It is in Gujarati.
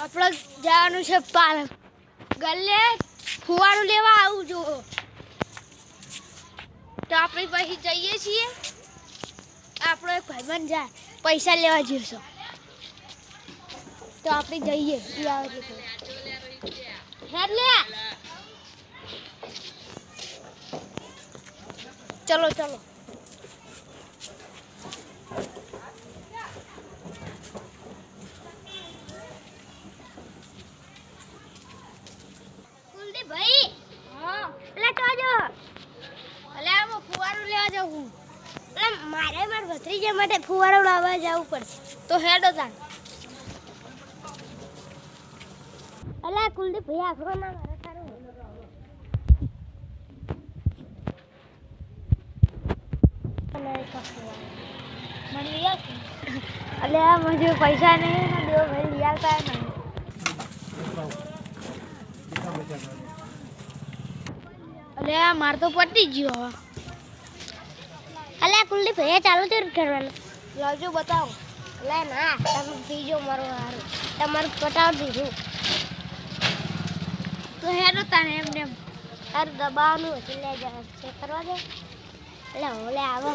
આપણે જવાનું છે પાર્ક ગલ્લે ફુવારું લેવા આવું જો તો આપણે પછી જઈએ છીએ આપણો એક ભાઈબંધ જાય પૈસા લેવા જઈશો તો આપણે જઈએ હેડ લે ચલો ચલો ભાઈ હા એટલે તો જો એટલે આમ ફુવારું લેવા જાઉં એટલે મારે માર ભત્રીજા માટે ફુવારો લાવવા જવું પડશે તો હેડો તાન એટલે કુલદીપ ભાઈ આખરો ના મારે સારું એટલે આ મને પૈસા નહીં ને દેવો ભાઈ યાર નહીં અલે આ માર તો પટી ગયો હવે અલે કુલદીપ ભૈયા ચાલુ તો કરવાનું લાવજો બતાવો લે ના તમે પીજો મારો હારું તમારું પટાવ દીધું તો હેડો તાને એમને તાર દબાવવાનું હતું લે ચેક કરવા દે એટલે ઓલે આવો